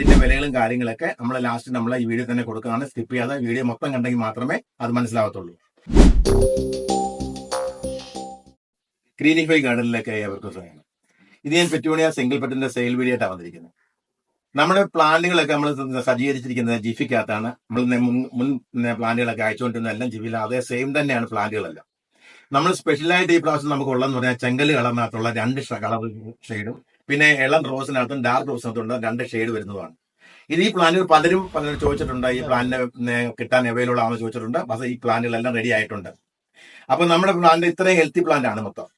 ഇതിന്റെ വിലകളും കാര്യങ്ങളൊക്കെ നമ്മൾ ലാസ്റ്റ് ഈ വീഡിയോ തന്നെ കൊടുക്കുകയാണ്. സ്കിപ്പ് ചെയ്യാതെ വീഡിയോ മൊത്തം കണ്ടെങ്കിൽ മാത്രമേ അത് മനസ്സിലാവത്തുള്ളൂ. ഗ്രീനിഫൈ ഗാർഡനിലേക്ക് അവർക്ക് സ്വാഗതം. ഇത് ഞാൻ പെറ്റൂണിയ സിംഗിൾ പെറ്റിന്റെ സെയിൽ വീഡിയോ ആയിട്ടാണ് വന്നിരിക്കുന്നത്. നമ്മുടെ പ്ലാന്റുകളൊക്കെ നമ്മൾ സജ്ജീകരിച്ചിരിക്കുന്നത് ജിഫിക്കകത്താണ്. നമ്മൾ മുൻ പ്ലാന്റുകളൊക്കെ അയച്ചുകൊണ്ടിരുന്ന എല്ലാം ജിഫിയിൽ അതേ സെയിം തന്നെയാണ് പ്ലാന്റുകളെല്ലാം. നമ്മൾ സ്പെഷ്യലായിട്ട് ഈ പ്രാവശ്യം നമുക്ക് ഉള്ളതെന്ന് പറഞ്ഞാൽ ചെങ്കല് കളറിനകത്തുള്ള 2 കളർ ഷെയ്ഡും പിന്നെ ഇളം റോസിനകത്തും ഡാർക്ക് റോസിനകത്തും 2 ഷെയ്ഡ് വരുന്നതാണ്. ഇത് ഈ പ്ലാന്റുകൾ പലരും ചോദിച്ചിട്ടുണ്ട്, ഈ പ്ലാന്റിന് കിട്ടാൻ അവൈലബിൾ ആണെന്ന് ചോദിച്ചിട്ടുണ്ട്. പക്ഷേ ഈ പ്ലാന്റുകളെല്ലാം റെഡി ആയിട്ടുണ്ട്. അപ്പൊ നമ്മുടെ പ്ലാന്റ് ഇത്രയും ഹെൽത്തി പ്ലാന്റ് ആണ് മൊത്തം.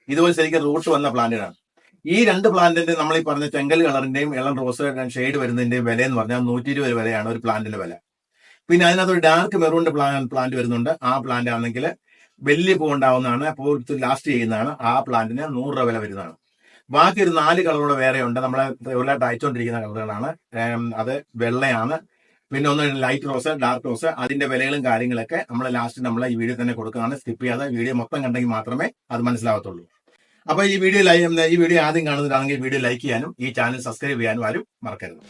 ഇതുപോലെ ശരിക്കും റൂട്ട് വന്ന പ്ലാന്റുകളാണ്. ഈ 2 പ്ലാന്റിന്റെ നമ്മൾ ഈ പറഞ്ഞ ചെങ്കൽ കളറിന്റെയും ഇളം റോസ് ഷെയ്ഡ് വരുന്നതിന്റെയും വില എന്ന് പറഞ്ഞാൽ 120 വരെയാണ് ഒരു പ്ലാന്റിന്റെ വില. പിന്നെ അതിനകത്ത് ഒരു ഡാർക്ക് മെറൂണിന്റെ പ്ലാന്റ് വരുന്നുണ്ട്. ആ പ്ലാന്റ് ആണെങ്കിൽ വലിയ പൂ ഉണ്ടാവുന്നതാണ്, പൂ ലാസ്റ്റ് ചെയ്യുന്നതാണ്. ആ പ്ലാന്റിന് 100 രൂപ വില വരുന്നതാണ്. ബാക്കി ഒരു 4 കളറൂടെ വേറെ ഉണ്ട്. നമ്മളെ റെഗുലറായിട്ട് അയച്ചുകൊണ്ടിരിക്കുന്ന കളറുകളാണ്. അത് വെള്ളയാണ്, പിന്നെ ഒന്ന് ലൈറ്റ് റോസ്, ഡാർക്ക് റോസ്. അതിന്റെ വിലകളും കാര്യങ്ങളൊക്കെ നമ്മൾ ലാസ്റ്റ് ഈ വീഡിയോ തന്നെ കൊടുക്കുകയാണ്. സ്കിപ്പ് ചെയ്യാതെ വീഡിയോ മൊത്തം കണ്ടെങ്കിൽ മാത്രമേ അത് മനസ്സിലാവത്തുള്ളൂ. അപ്പൊ ഈ വീഡിയോ ആദ്യം കാണുന്നതാണെങ്കിൽ വീഡിയോ ലൈക്ക് ചെയ്യാനും ഈ ചാനൽ സബ്സ്ക്രൈബ് ചെയ്യാനും ആരും മറക്കരുത്.